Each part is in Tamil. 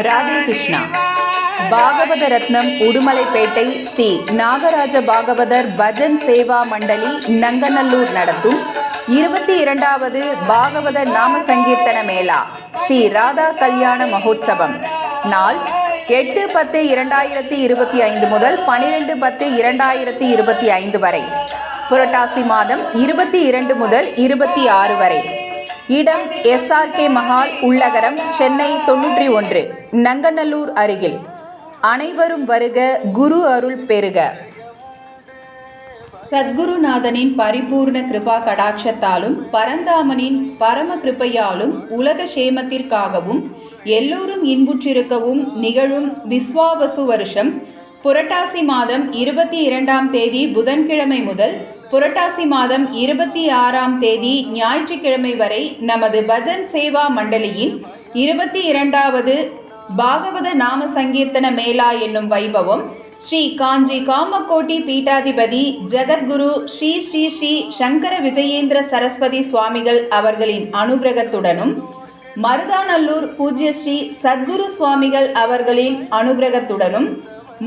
ராதே கிருஷ்ணா. பாகவத ரத்னம் உடுமலைப்பேட்டை ஸ்ரீ நாகராஜ பாகவதர் பஜன் சேவா மண்டலி நங்கநல்லூர் நடத்தும் 22வது பாகவத நாம சங்கீர்த்தன மேளா ஸ்ரீ ராதா கல்யாண மகோத்சவம் நாள் 8-10-2025 முதல் 12-10-2025 வரை, புரட்டாசி மாதம் 22 முதல் 26 வரை. இடம் SRK மஹால், உள்ளகரம், சென்னை 91, நங்கநல்லூர் அருகில். அனைவரும் வருக, குரு அருள் பெறுக. சத்குருநாதனின் பரிபூர்ண கிருபா கடாட்சத்தாலும் பரந்தாமனின் பரம கிருபையாலும் உலக சேமத்திற்காகவும் எல்லோரும் இன்புற்றிருக்கவும் நிகழும் விஸ்வாவசு வருஷம் புரட்டாசி மாதம் 22ஆம் தேதி புதன்கிழமை முதல் புரட்டாசி மாதம் 26ஆம் தேதி ஞாயிற்றுக்கிழமை வரை நமது பஜன் சேவா மண்டலியின் 22வது பாகவத நாம சங்கீர்த்தன மேளா என்னும் வைபவம் ஸ்ரீ காஞ்சி காமகோட்டி பீட்டாதிபதி ஜெகத்குரு ஸ்ரீ ஸ்ரீ ஸ்ரீ சங்கர விஜயேந்திர சரஸ்வதி சுவாமிகள் அவர்களின் அனுகிரகத்துடனும் மருதாநல்லூர் பூஜ்ய ஸ்ரீ சத்குரு சுவாமிகள் அவர்களின் அனுகிரகத்துடனும்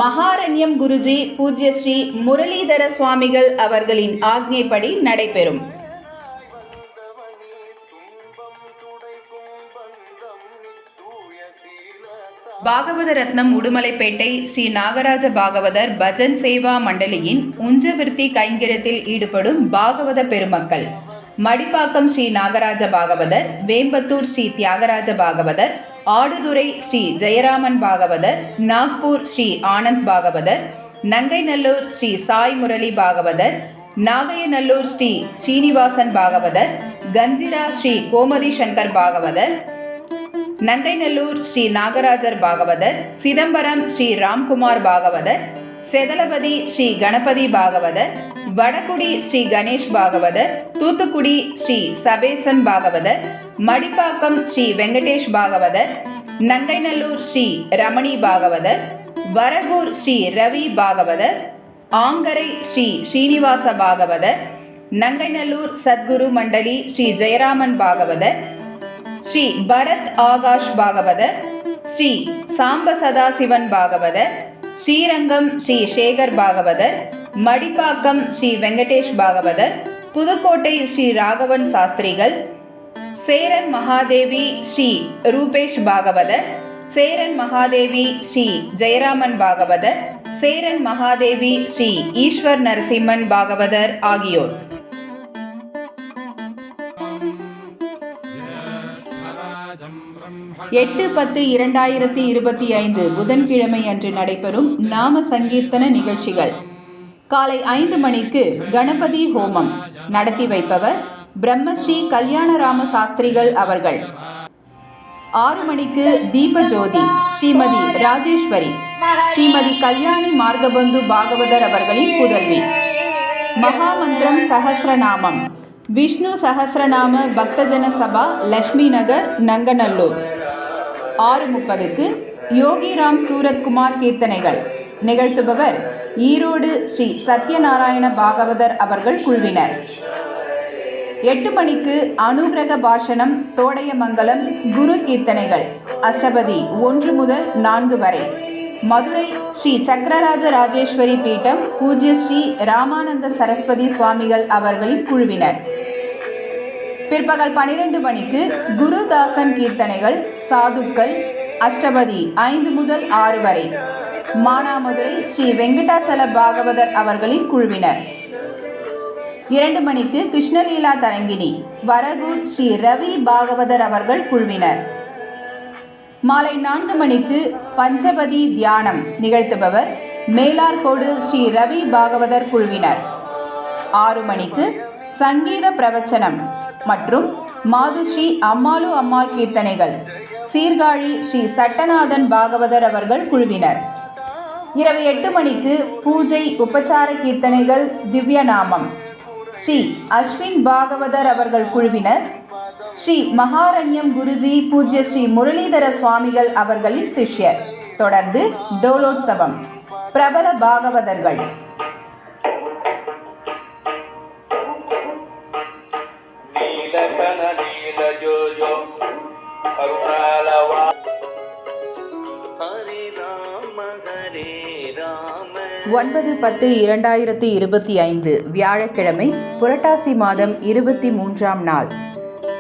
மகாரண்யம் குருஜி பூஜ்ய ஸ்ரீ முரளிதர சுவாமிகள் அவர்களின் ஆக்ஞைப்படி நடைபெறும். பாகவத ரத்னம் உடுமலைப்பேட்டை ஸ்ரீ நாகராஜ பாகவதர் பஜன் சேவா மண்டலியின் உஞ்சவிருத்தி கைங்கரியத்தில் ஈடுபடும் பாகவத பெருமக்கள்: மடிப்பாக்கம் ஸ்ரீ நாகராஜ பாகவதர், வேம்பத்தூர் ஸ்ரீ தியாகராஜ பாகவதர், ஆடுதுறை ஸ்ரீ ஜெயராமன் பாகவதர், நாக்பூர் ஸ்ரீ ஆனந்த் பாகவதர், நங்கைநல்லூர் ஸ்ரீ சாய் முரளி பாகவதர், நாகையநல்லூர் ஸ்ரீ ஸ்ரீனிவாசன் பாகவதர், கஞ்சிரா ஸ்ரீ கோமதி சங்கர் பாகவதர், நங்கைநல்லூர் ஸ்ரீ நாகராஜர் பாகவதர், சிதம்பரம் ஸ்ரீ ராம்குமார் பாகவதர், செதலபதி ஸ்ரீ கணபதி பாகவதர், வடகுடி ஸ்ரீ கணேஷ் பாகவதர், தூத்துக்குடி ஸ்ரீ சபேசன் பாகவதர், மடிப்பாக்கம் ஸ்ரீ வெங்கடேஷ் பாகவதர், நங்கைநல்லூர் ஸ்ரீ ரமணி பாகவதர், வரகூர் ஸ்ரீ ரவி பாகவதர், ஆங்கரை ஸ்ரீ ஸ்ரீனிவாச பாகவதர், நங்கைநல்லூர் சத்குரு மண்டலி ஸ்ரீ ஜெயராமன் பாகவதர், ஸ்ரீ பரத் ஆகாஷ் பாகவதர், ஸ்ரீ சாம்ப சதாசிவன் பாகவதர், ஸ்ரீரங்கம் ஸ்ரீ சேகர் பாகவதர், மடிப்பாக்கம் ஸ்ரீ வெங்கடேஷ் பாகவதர், புதுக்கோட்டை ஸ்ரீ ராகவன் சாஸ்திரிகள், சேரன் மகாதேவி ஸ்ரீ ரூபேஷ் பாகவதர், சேரன் மகாதேவி ஸ்ரீ ஜெயராமன் பாகவதர், சேரன் மகாதேவி ஸ்ரீ ஈஸ்வர் நரசிம்மன் பாகவதர் ஆகியோர். 8-10-2025 புதன்கிழமை அன்று நடைபெறும் நாம சங்கீர்த்தன நிகழ்ச்சிகள்: காலை 5 மணிக்கு கணபதி ஹோமம் நடத்தி வைப்பவர் பிரம்மஸ்ரீ கல்யாணராம சாஸ்திரிகள் அவர்கள். 6 மணிக்கு தீப ஜோதி ஸ்ரீமதி ராஜேஸ்வரி ஸ்ரீமதி கல்யாணி மார்கபந்து பாகவதர் அவர்களின் புதல்வி. மகாமந்திரம் சஹஸ்ரநாமம் விஷ்ணு சஹஸ்ரநாம பக்தஜன சபா, லட்சுமி நகர், நங்கநல்லூர். 6:30க்கு யோகிராம் சூரத்குமார் கீர்த்தனைகள் நிகழ்த்துபவர் ஈரோடு ஸ்ரீ சத்யநாராயண பாகவதர் அவர்கள் குழுவினர். 8 மணிக்கு அனுகிரக பாஷணம் தோடையமங்கலம் குரு கீர்த்தனைகள் அஷ்டபதி 1 முதல் 4 வரை. மதுரை ஸ்ரீ சக்கரராஜ ராஜேஸ்வரி பீட்டம் பூஜ்ய ஸ்ரீ ராமானந்த சரஸ்வதி சுவாமிகள் அவர்களின் குழுவினர். பிற்பகல் 12 மணிக்கு குருதாசன் கீர்த்தனைகள் சாதுக்கள் அஷ்டபதி 5 முதல் 6 வரை. மானாமதுரை ஸ்ரீ வெங்கடாச்சல பாகவதர் அவர்களின் குழுவினர். 2 மணிக்கு கிருஷ்ணலீலா தரங்கிணி வரகூர் ஸ்ரீ ரவி பாகவதர் அவர்கள் குழுவினர். மாலை 4 மணிக்கு பஞ்சபதி தியானம் நிகழ்த்துபவர் மேலார்கோடு ஸ்ரீ ரவி பாகவதர் குழுவினர். 6 மணிக்கு சங்கீத பிரவச்சனம் மற்றும் மாதுஸ்ரீ அம்மாளு அம்மாள் கீர்த்தனைகள் சீர்காழி ஸ்ரீ சட்டநாதன் பாகவதர் அவர்கள் குழுவினர். இரவு 8 மணிக்கு பூஜை உபச்சார கீர்த்தனைகள் திவ்யநாமம் ஸ்ரீ அஸ்வின் பாகவதர் அவர்கள் குழுவினர். ஸ்ரீ மகாரண்யம் குருஜி பூஜ்ய ஸ்ரீ முரளிதர சுவாமிகள் அவர்களின் சிஷ்யர். தொடர்ந்து டோலோத்சவம். பிரபல பாகவதர்கள் நீலகன நீல ஜோ ஜோ 9/10/2025 வியாழக்கிழமை, புரட்டாசி மாதம் 23ஆம் நாள்.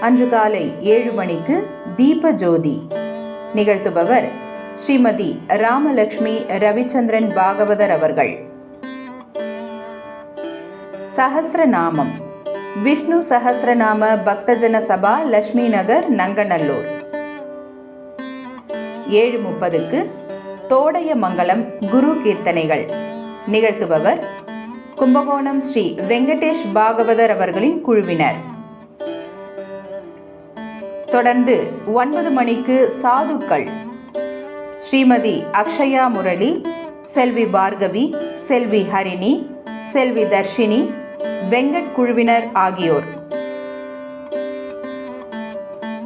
அன்று காலை 7 மணிக்கு தீப ஜோதி. நிகழ்த்துபவர் ஸ்ரீமதி ராமலட்சுமி ரவிச்சந்திரன் பாகவதர் அவர்கள். சஹஸ்ரநாமம். விஷ்ணு சஹஸ்ரநாம பக்தஜன சபா, லட்சுமி நகர், நங்கநல்லூர். 7:30க்கு தோடையமங்கலம் குரு கீர்த்தனைகள். நிகழ்த்துபவர் கும்பகோணம் ஸ்ரீ வெங்கடேஷ் பாகவதர் அவர்களின் குழுவினர். தொடர்ந்து 9 மணிக்கு சாதுக்கள். ஸ்ரீமதி அக்ஷயா முரளி, செல்வி பார்கவி, செல்வி ஹரிணி, செல்வி தர்ஷினி, வெங்கட் குழுவினர் ஆகியோர்.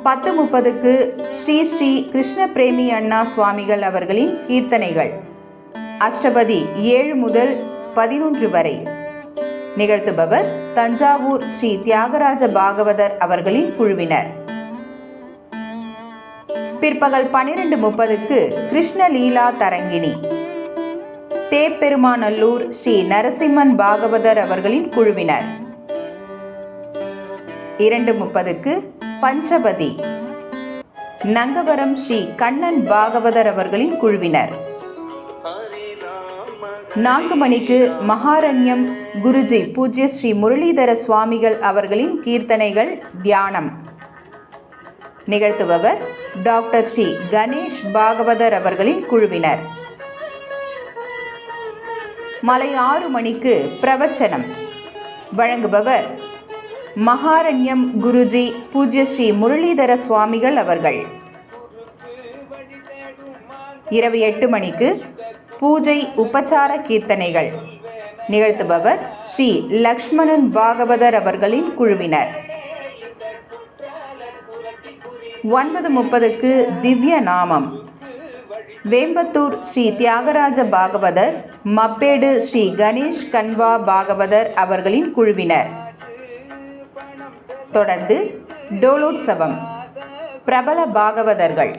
10:30க்கு ஸ்ரீ ஸ்ரீ கிருஷ்ண பிரேமி அண்ணா சுவாமிகள் அவர்களின் கீர்த்தனைகள். அஷ்டபதி 7 முதல் 11 வரை. நிகழ்த்துபவர் தஞ்சாவூர் ஸ்ரீ தியாகராஜ பாகவதர் அவர்களின் குழுவினர். பிற்பகல் 12:30க்கு கிருஷ்ண லீலா தரங்கிணி. தேப்பெருமாநல்லூர் ஸ்ரீ நரசிம்மன் பாகவதர் அவர்களின் குழுவினர். 2:30க்கு பஞ்சபதி. நங்கவரம் ஸ்ரீ கண்ணன் பாகவதர் அவர்களின் குழுவினர். 4 மணிக்கு மகாரண்யம் குருஜி பூஜ்ய ஸ்ரீ முரளிதர சுவாமிகள் அவர்களின் கீர்த்தனைகள், தியானம். நிகழ்த்துபவர் டாக்டர் ஸ்ரீ கணேஷ் பாகவதர் அவர்களின் குழுவினர். மாலை 6 மணிக்கு பிரவச்சனம். வழங்குபவர் மகாரண்யம் குருஜி பூஜ்ய ஸ்ரீ முரளிதர சுவாமிகள் அவர்கள். இரவு 8 மணிக்கு பூஜை உபச்சார கீர்த்தனைகள். நிகழ்த்துபவர் ஸ்ரீ லக்ஷ்மணன் பாகவதர் அவர்களின் குழுவினர். 9:30க்கு திவ்ய நாமம். வேம்பத்தூர் ஸ்ரீ தியாகராஜ பாகவதர், மப்பேடு ஸ்ரீ கணேஷ் கன்வா பாகவதர் அவர்களின் குழுவினர். தொடர்ந்து டோலோத்சவம். பிரபல பாகவதர்கள்.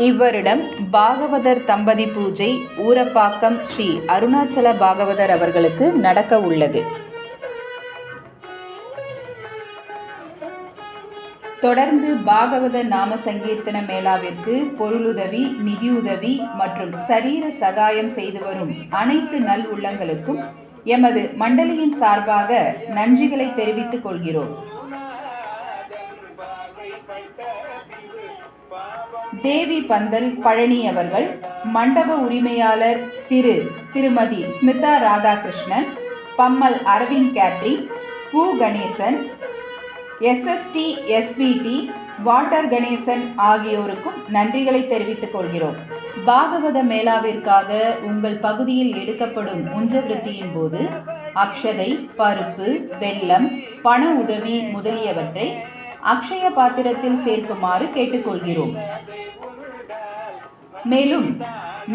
இவ்வருடம் பாகவதர் தம்பதி பூஜை ஊரப்பாக்கம் ஸ்ரீ அருணாச்சல பாகவதர் அவர்களுக்கு நடக்க உள்ளது. தொடர்ந்து பாகவதர் நாம சங்கீர்த்தன மேளாவிற்கு பொருளுதவி, நிதியுதவி மற்றும் சரீர சகாயம் செய்து வரும் அனைத்து நல் உள்ளங்களுக்கும் எமது மண்டலியின் சார்பாக நன்றிகளை தெரிவித்துக் கொள்கிறோம். தேவி பந்தல் பழனி அவர்கள், மண்டப உரிமையாளர் திருமதி ஸ்மிதா ராதாகிருஷ்ணன், பம்மல் அரவிந்த் கேட்ரிங், பூ Ganesan, SST SPT water Ganesan ஆகியோருக்கும் நன்றிகளை தெரிவித்துக் கொள்கிறோம். பாகவத மேளாவிற்காக உங்கள் பகுதியில் எடுக்கப்படும் உஞ்சவிருத்தியின் போது அக்ஷதை, பருப்பு, வெல்லம், பண உதவி முதலியவற்றை அக்ஷய பாத்திரத்தில் சேர்க்குமாறு கேட்டுக்கொள்கிறோம். மேலும்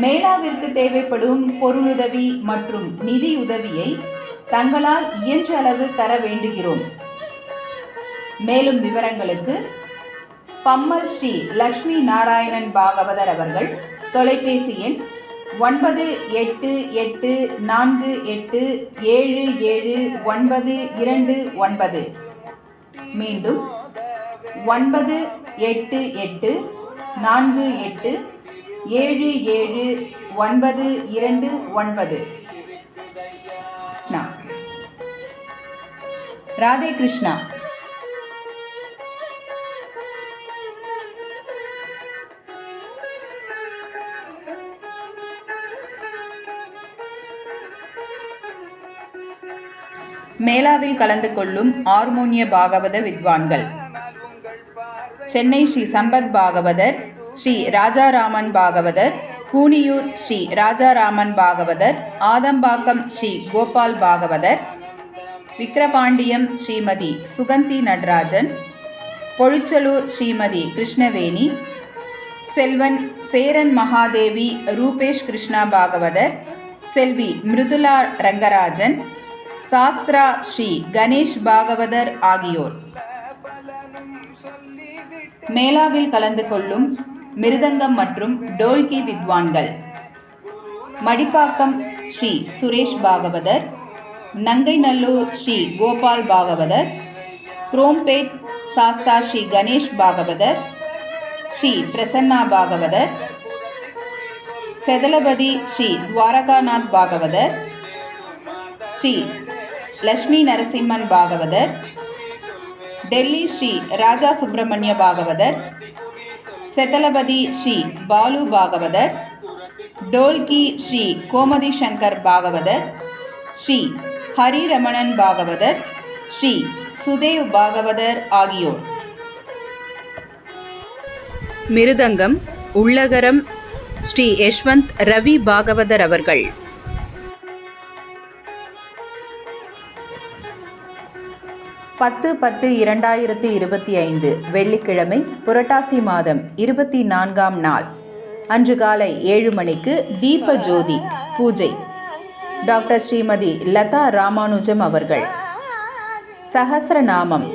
மேளாவிற்கு தேவைப்படும் பொருளுதவி மற்றும் நிதி உதவியை தங்களால் இயன்ற அளவு தர வேண்டுகிறோம். மேலும் விவரங்களுக்கு பம்மல் ஸ்ரீ லட்சுமி நாராயணன் பாகவதர் அவர்கள், தொலைபேசி எண் 9848787729. மீண்டும் 9848787729. ராதே கிருஷ்ணா. மேளாவில் கலந்து கொள்ளும் ஹார்மோனிய பாகவத வித்வான்கள்: சென்னை ஸ்ரீ சம்பத் பாகவதர், ஸ்ரீ ராஜாராமன் பாகவதர், கூனியூர் ஸ்ரீ ராஜாராமன் பாகவதர், ஆதம்பாக்கம் ஸ்ரீ கோபால் பாகவதர், விக்கிரபாண்டியம் ஸ்ரீமதி சுகந்தி நடராஜன், பொழுச்சலூர் ஸ்ரீமதி கிருஷ்ணவேணி, செல்வன் சேரன் மகாதேவி ரூபேஷ் கிருஷ்ணா பாகவதர், செல்வி மிருதுலா ரங்கராஜன், சாஸ்திரா ஸ்ரீ கணேஷ் பாகவதர் ஆகியோர். மேளாவில் கலந்து கொள்ளும் மிருதங்கம் மற்றும் டோல்கி வித்வான்கள்: மடிப்பாக்கம் ஸ்ரீ சுரேஷ் பாகவதர், நங்கைநல்லூர் ஸ்ரீ கோபால் பாகவதர், குரோம்பேட் சாஸ்தா ஸ்ரீ கணேஷ் பாகவதர், ஸ்ரீ பிரசன்னா பாகவதர், செதலபதி ஸ்ரீ துவாரகாநாத் பாகவதர், ஸ்ரீ லட்சுமி நரசிம்மன் பாகவதர், டெல்லி ஸ்ரீ ராஜா சுப்பிரமணிய பாகவதர், செதலபதி ஸ்ரீ பாலு பாகவதர், டோல்கி ஸ்ரீ கோமதி சங்கர் பாகவதர், ஸ்ரீ ஹரி ரமணன் பாகவதர், ஸ்ரீ சுதேவ் பாகவதர் ஆகியோர். மிருதங்கம் உள்ளகரம் ஸ்ரீ யஷ்வந்த் ரவி பாகவதர் அவர்கள். 10/10/2025 வெள்ளிக்கிழமை, புரட்டாசி மாதம் 24ஆம் நாள் அன்று காலை 7 மணிக்கு தீப ஜோதி பூஜை டாக்டர் ஸ்ரீமதி லதா ராமானுஜம் அவர்கள். சஹஸ்ரநாமம்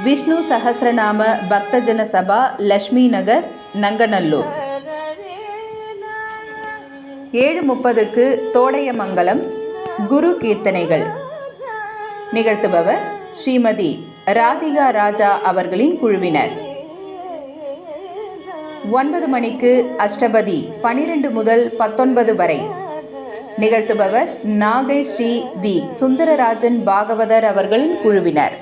விஷ்ணு சஹஸ்ரநாம பக்தஜன சபா, லட்சுமி நகர், நங்கநல்லூர். 7:30க்கு தோடையமங்கலம் குரு கீர்த்தனைகள் நிகழ்த்துபவர் ஸ்ரீமதி ராதிகா ராஜா அவர்களின் குழுவினர். 9 மணிக்கு அஷ்டபதி 12 முதல் 19 வரை நிகழ்த்துபவர் நாகை ஸ்ரீ வி சுந்தரராஜன் பாகவதர் அவர்களின் குழுவினர்.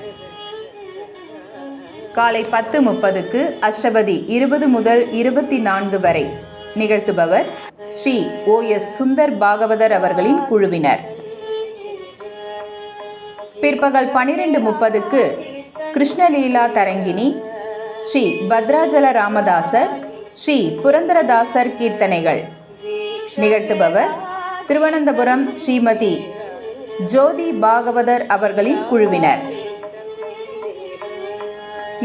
காலை 10:30க்கு அஷ்டபதி 20 முதல் 24 வரை நிகழ்த்துபவர் ஸ்ரீ OS சுந்தர் பாகவதர் அவர்களின் குழுவினர். பிற்பகல் 12:30க்கு கிருஷ்ணலீலா தரங்கிணி ஸ்ரீ பத்ராஜல ராமதாசர், ஸ்ரீ புரந்தரதாசர் கீர்த்தனைகள் நிகழ்த்துபவர் திருவனந்தபுரம் ஸ்ரீமதி ஜோதி பாகவதர் அவர்களின் குழுவினர்.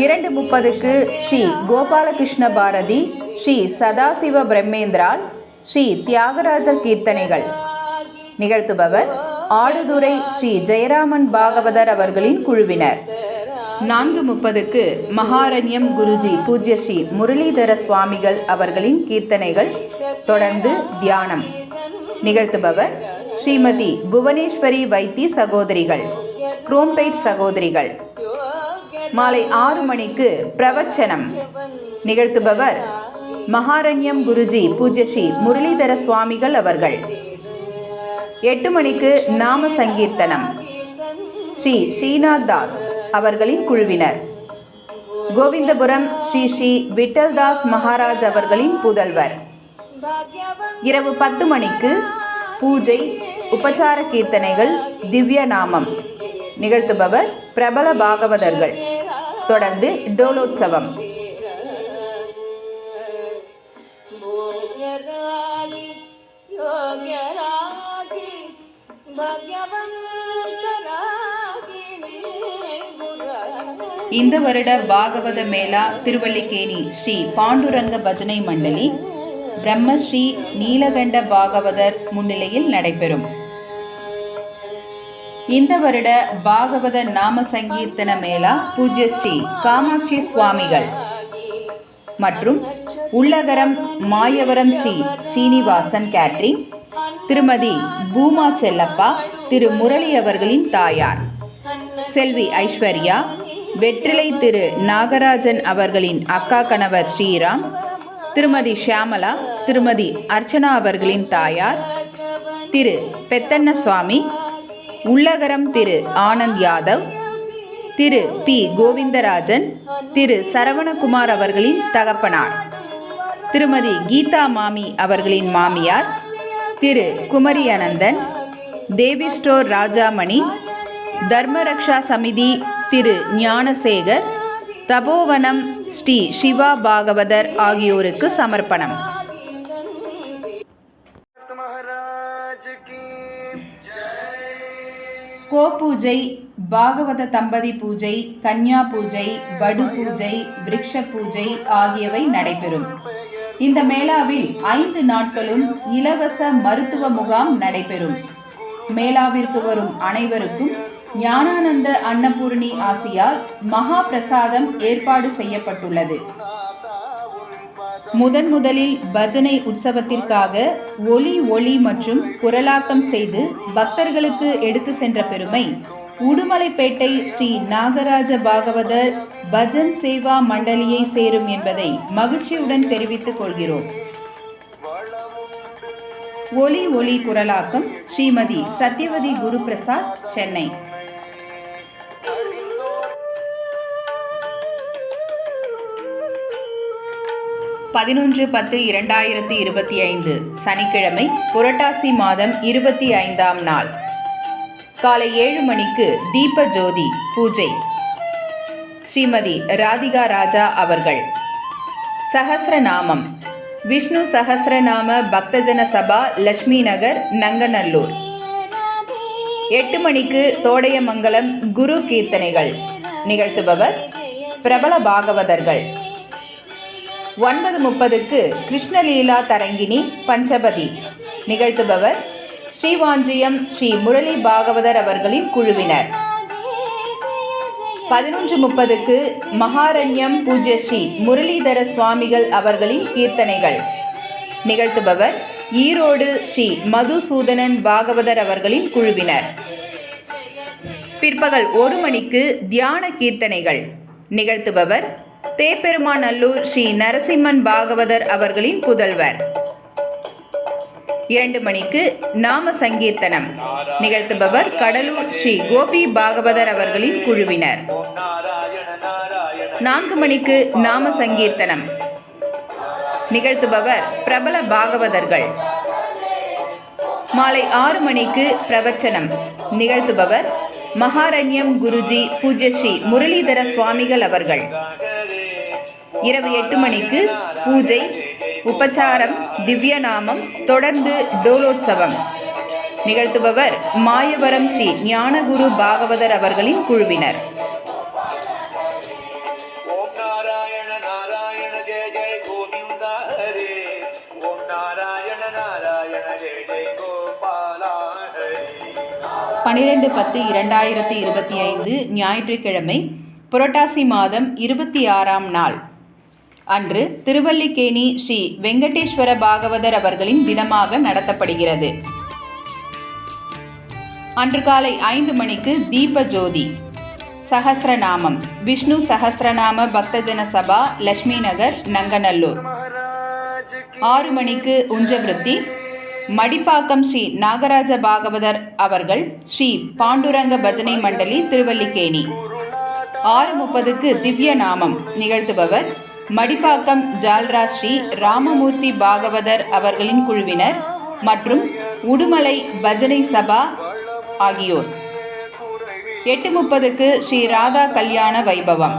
2:30க்கு ஸ்ரீ கோபாலகிருஷ்ண பாரதி, ஸ்ரீ சதாசிவ பிரம்மேந்திரால், ஸ்ரீ தியாகராஜர் கீர்த்தனைகள் நிகழ்த்துபவர் ஆடுதுறை ஸ்ரீ ஜெயராமன் பாகவதர் அவர்களின் குழுவினர். 4:30க்கு மகாரண்யம் குருஜி பூஜ்ய ஸ்ரீ முரளிதர சுவாமிகள் அவர்களின் கீர்த்தனைகள், தொடர்ந்து தியானம் நிகழ்த்துபவர் ஸ்ரீமதி புவனேஸ்வரி வைத்தி சகோதரிகள், குரோம்பேட் சகோதரிகள். மாலை 6 மணிக்கு பிரவச்சனம் நிகழ்த்துபவர் மகாரண்யம் குருஜி பூஜ்ய ஸ்ரீ முரளிதர சுவாமிகள் அவர்கள். 8 மணிக்கு நாம சங்கீர்த்தனம் ஸ்ரீ ஸ்ரீநாத் தாஸ் அவர்களின் குழுவினர். கோவிந்தபுரம் ஸ்ரீ ஸ்ரீ விட்டல்தாஸ் மகாராஜ் அவர்களின் புதல்வர். இரவு 10 மணிக்கு பூஜை, உபச்சார கீர்த்தனைகள், திவ்ய நாமம் நிகழ்த்துபவர் பிரபல பாகவதர்கள். தொடர்ந்து டோலோத்சவம். இந்த வருட பாகவத மேளா திருவல்லிக்கேணி ஸ்ரீ பாண்டுரங்க பஜனை மண்டலி பிரம்மஸ்ரீ நீலகண்ட பாகவதர் முன்னிலையில் நடைபெறும். இந்த வருட பாகவத நாம சங்கீர்த்தன மேளா பூஜ்ய ஸ்ரீ காமாட்சி சுவாமிகள் மற்றும் உள்ளகரம் மாயவரம் ஸ்ரீ ஸ்ரீனிவாசன் கேட்ரிங், திருமதி பூமா செல்லப்பா, திரு முரளி அவர்களின் தாயார் செல்வி ஐஸ்வர்யா, வெற்றிலை திரு நாகராஜன் அவர்களின் அக்கா கணவர் ஸ்ரீராம், திருமதி ஷியாமலா, திருமதி அர்ச்சனா அவர்களின் தாயார் திரு பெத்தண்ண சுவாமி, உள்ளகரம் திரு ஆனந்த் யாதவ், திரு பி கோவிந்தராஜன், திரு சரவணகுமார் அவர்களின் தகப்பனார், திருமதி கீதா மாமி அவர்களின் மாமியார், திரு குமரி அனந்தன், தேவி ஸ்டோர் ராஜாமணி, தர்மரக்ஷா சமிதி திரு ஞானசேகர், தபோவனம் ஸ்ரீ சிவா பாகவதர் ஆகியோருக்கு சமர்ப்பணம். கோபூஜை, பாகவத தம்பதி பூஜை, கன்யா பூஜை, வடு பூஜை, விருக்ஷ பூஜை ஆகியவை நடைபெறும். இந்த மேளாவில் 5 நாட்களும் இலவச மருத்துவ முகாம் நடைபெறும். மேளாவிற்கு வரும் அனைவருக்கும் ஞானானந்த அன்னபூர்ணி ஆசியால் மகா பிரசாதம் ஏற்பாடு செய்யப்பட்டுள்ளது. முதலில் பஜனை உற்சவத்திற்காக ஒலி மற்றும் குரலாக்கம் செய்து பக்தர்களுக்கு எடுத்து சென்ற பெருமை உடுமலைப்பேட்டை ஸ்ரீ நாகராஜ பாகவதர் பஜன் சேவா மண்டலியை சேரும் என்பதை மகிழ்ச்சியுடன் தெரிவித்துக் கொள்கிறோம். ஒலி குரலாக்கம் ஸ்ரீமதி சத்யவதி குருபிரசாத், சென்னை. 11/10/2025 சனிக்கிழமை, புரட்டாசி மாதம் 25ஆம் நாள். காலை 7 மணிக்கு தீப ஜோதி பூஜை. ஸ்ரீமதி ராதிகா ராஜா அவர்கள். சஹஸ்ரநாமம் விஷ்ணு சஹஸ்ரநாம பக்தஜன சபா, லட்சுமி நகர், நங்கநல்லூர். 8 மணிக்கு தோடையமங்கலம் குரு கீர்த்தனைகள். நிகழ்த்துபவர் பிரபல பாகவதர்கள். 9:30க்கு கிருஷ்ணலீலா தரங்கிணி பஞ்சபதி. நிகழ்த்துபவர் ஸ்ரீவாஞ்சியம் ஸ்ரீ முரளி பாகவதர் அவர்களின் குழுவினர். 11:30க்கு மகாரண்யம் பூஜ்ய ஸ்ரீ முரளிதர சுவாமிகள் அவர்களின் கீர்த்தனைகள். நிகழ்த்துபவர் ஈரோடு ஸ்ரீ மதுசூதனன் பாகவதர் அவர்களின் குழுவினர். பிற்பகல் 1 மணிக்கு தியான கீர்த்தனைகள். நிகழ்த்துபவர் தேப்பெருமாநல்லூர் ஸ்ரீ நரசிம்மன் பாகவதர் அவர்களின் புதல்வர். 2 மணிக்கு நாம சங்கீர்த்தனம். நிகழ்த்துபவர் கடலூர் ஸ்ரீ கோபி பாகவதர் அவர்களின் குழுவினர். 4 மணிக்கு நாம சங்கீர்த்தனம். நிகழ்த்துபவர் பிரபல பாகவதர்கள். மாலை 6 மணிக்கு பிரவச்சனம். நிகழ்த்துபவர் மகாரண்யம் குருஜி பூஜ்ய ஸ்ரீ முரளிதர சுவாமிகள் அவர்கள். இரவு 8 மணிக்கு பூஜை, உபச்சாரம், திவ்யநாமம், தொடர்ந்து டோலோத்சவம். நிகழ்த்துபவர் மாயவரம் ஸ்ரீ ஞானகுரு பாகவதர் அவர்களின் குழுவினர். ஓம் நாராயண நாராயண ஜெய ஜெய கோவிந்த ஹரே. ஓம் நாராயண நாராயண ஜெய ஜெய கோபாலா ஹரே. 12/10/2025 ஞாயிற்றுக்கிழமை, புரட்டாசி மாதம் 26ஆம் நாள். அன்று திருவல்லிக்கேணி ஸ்ரீ வெங்கடேஸ்வர பாகவதர் அவர்களின் தினமாக நடத்தப்படுகிறது. அன்று காலை 5 மணிக்கு தீப ஜோதி. சஹஸ்ரநாமம் விஷ்ணு சஹஸ்ரநாம பக்தஜன சபா, லட்சுமி நகர், நங்கநல்லூர். 6 மணிக்கு உஞ்சவிருத்தி. மடிப்பாக்கம் ஸ்ரீ நாகராஜ பாகவதர் அவர்கள் ஸ்ரீ பாண்டுரங்க பஜனை மண்டலி, திருவல்லிக்கேணி. 6:30க்கு திவ்ய நாமம். நிகழ்த்துபவர் மடிப்பாக்கம் ஜால்ரா ஸ்ரீ ராமமூர்த்தி பாகவதர் அவர்களின் குழுவினர் மற்றும் உடுமலை பஜனை சபா ஆகியோர். 8:30க்கு ஸ்ரீ ராதா கல்யாண வைபவம்.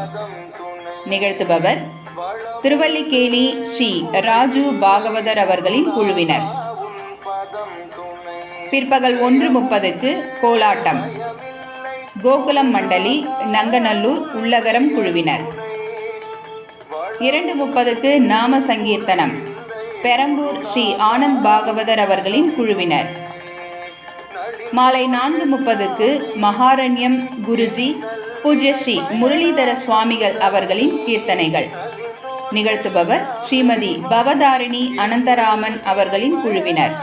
நிகழ்த்துபவர் திருவல்லிக்கேணி ஸ்ரீ ராஜு பாகவதர் அவர்களின் குழுவினர். பிற்பகல் 1:30க்கு கோலாட்டம். கோகுலம் மண்டலி, நங்கநல்லூர், உள்ளகரம் குழுவினர். 2:30க்கு நாம சங்கீர்த்தனம். பெரம்பூர் ஸ்ரீ ஆனந்த் பாகவதர் அவர்களின் குழுவினர். மாலை 4:30க்கு மகாரண்யம் குருஜி பூஜ்ய ஸ்ரீ முரளிதர சுவாமிகள் அவர்களின் கீர்த்தனைகள். நிகழ்த்துபவர் ஸ்ரீமதி பவதாரிணி அனந்தராமன் அவர்களின் குழுவினர்.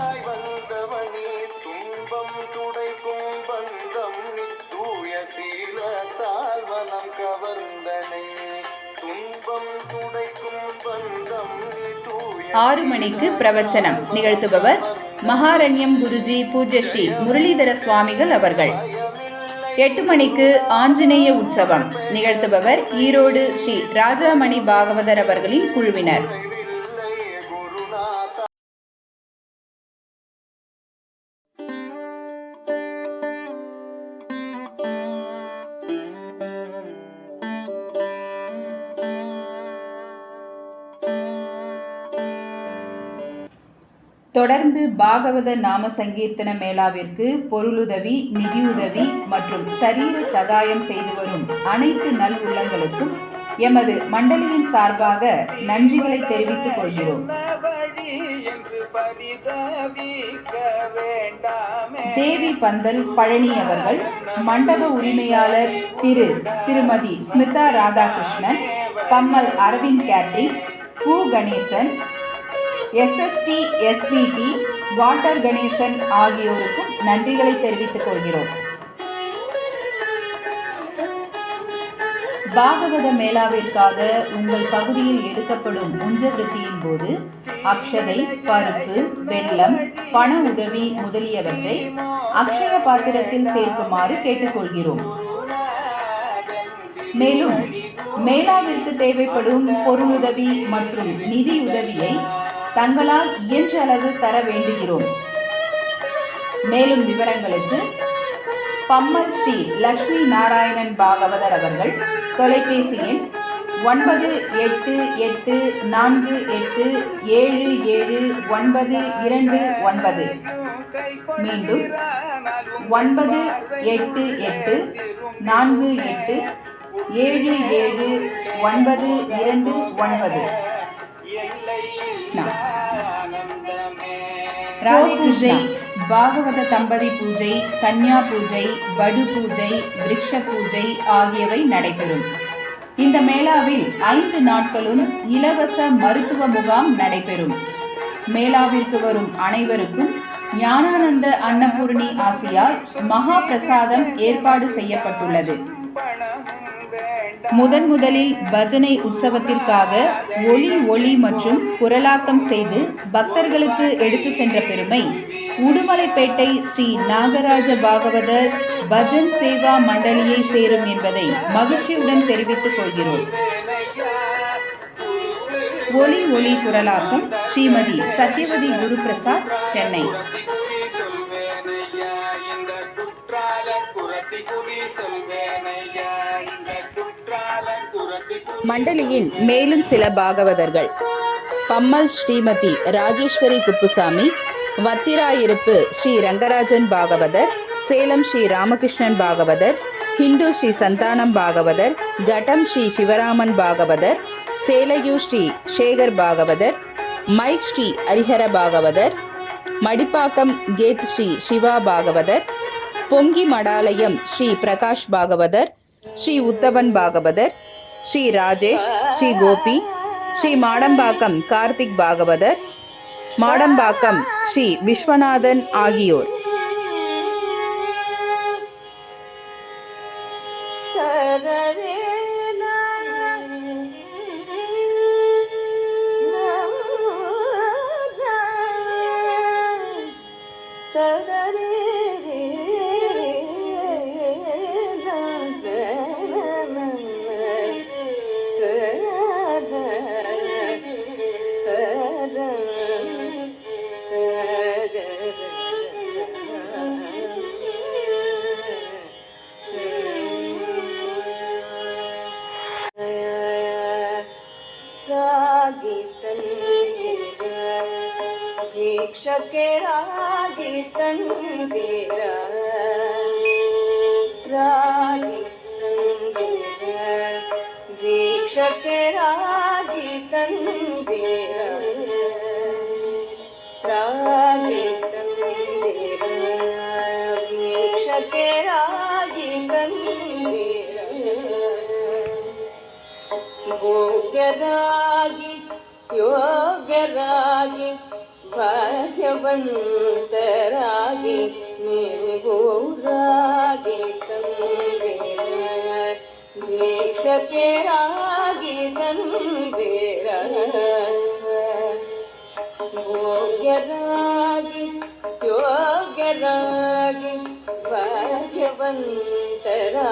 ஆறு மணிக்கு பிரவச்சனம். நிகழ்த்துபவர் மகாரண்யம் குருஜி பூஜ்ய ஸ்ரீ முரளிதர சுவாமிகள் அவர்கள். 8 மணிக்கு ஆஞ்சநேய உற்சவம். நிகழ்த்துபவர் ஈரோடு ஸ்ரீ ராஜாமணி பாகவதர் அவர்களின் குழுவினர். தொடர்ந்து பாகவத நாம சங்கீர்த்தன மேளாவிற்கு பொருளுதவி, நிதியுதவி மற்றும் சரீர சகாயம் செய்து வரும் அனைத்து நல் உள்ளங்களுக்கும் எமது மண்டலியின் சார்பாக நன்றிகளை தெரிவித்துக் கொள்கிறோம். தேவி பந்தல் பழனி அவர்கள், மண்டப உரிமையாளர் திருமதி ஸ்மிதா ராதாகிருஷ்ணன், பம்மல் அரவிந்த் கேட்ரிங், பூ Ganesan, SST SPT, water Ganesan ஆகியோருக்கும் நன்றிகளை தெரிவித்துக் கொள்கிறோம். பாகவத மேளாவிற்காக உங்கள் பகுதியில் எடுக்கப்படும் உஞ்சவிருத்தியின் போது அக்ஷதை, பருப்பு, வெல்லம், பண உதவி முதலியவற்றை அக்ஷய பாத்திரத்தில் சேர்க்குமாறு கேட்டுக்கொள்கிறோம். மேலும் மேளாவிற்கு தேவைப்படும் பொருளுதவி மற்றும் நிதி உதவியை தங்களால் இயன்ற அளவு தர வேண்டுகிறோம். மேலும் விவரங்களுக்கு பம்மல் ஸ்ரீ லட்சுமி நாராயணன் பாகவதர் அவர்கள், தொலைபேசி எண் 9848477929. மீண்டும் 9848477929. ராதே பூஜை, பாகவத தம்பதி பூஜை, கன்யா பூஜை, வடு பூஜை, விருட்ச பூஜை ஆகியவை நடைபெறும். இந்த மேளாவில் 5 நாட்களும் இலவச மருத்துவ முகாம் நடைபெறும். மேளாவிற்கு வரும் அனைவருக்கும் ஞானானந்த அன்னபூர்ணி ஆசியால் மகா பிரசாதம் ஏற்பாடு செய்யப்பட்டுள்ளது. முதலில் பஜனை உற்சவத்திற்காக ஒளி மற்றும் குரலாக்கம் செய்து பக்தர்களுக்கு எடுத்து சென்ற பெருமை உடுமலைப்பேட்டை ஸ்ரீ நாகராஜ பாகவதர் பஜன் சேவா மண்டலியை சேரும் என்பதை மகிழ்ச்சியுடன் தெரிவித்துக் கொள்கிறோம். ஒளி குரலாக்கம் ஸ்ரீமதி சத்யவதி குருபிரசாத், சென்னை. மண்டலியின் மேலும் சில பாகவதர்கள்: பம்மல் ஸ்ரீமதி ராஜேஸ்வரி குப்புசாமி, வத்திராயிருப்பு ஸ்ரீ ரங்கராஜன் பாகவதர், சேலம் ஸ்ரீ ராமகிருஷ்ணன் பாகவதர், ஹிந்து ஸ்ரீ சந்தானம் பாகவதர், கட்டம் ஸ்ரீ சிவராமன் பாகவதர், சேலையூர் ஸ்ரீ சேகர் பாகவதர், மைக் ஸ்ரீ ஹரிஹர பாகவதர், மடிப்பாக்கம் கேட் ஸ்ரீ சிவா பாகவதர், பொங்கி மடாலயம் ஸ்ரீ பிரகாஷ் பாகவதர், ஸ்ரீ உத்தவன் பாகவதர், ஸ்ரீ ராஜேஷ், ஸ்ரீ கோபி, ஸ்ரீ மாடம்பாக்கம் கார்த்திக் பாகவதர், மாடம்பாக்கம் ஸ்ரீ விஸ்வநாதன் ஆகியோர். ಭಿಕ್ಷಕರಾಗಿ ತಂದಿರ ರಾಗಿ ತಂದಿರ ಭಿಕ್ಷಕರಾಗಿ ತಂದಿರ ರಾಗಿ ತಂದಿರ ಭಿಕ್ಷಕರಾಗಿ ತಂದಿರ ಭೋಗ್ಯರಾಗಿ ಯೋಗ್ಯರಾಗಿ ಭಾಗ್ಯವಂತರಾಗಿ ನಿರ್ಭೂರಾಗಿ ತಂದಿರ ಭಿಕ್ಷಕರಾಗಿ ತಂದಿರ ಭೋಗ್ಯರಾಗಿ ಯೋಗ್ಯರಾಗಿ ಭಾಗ್ಯವಂತರಾಗಿ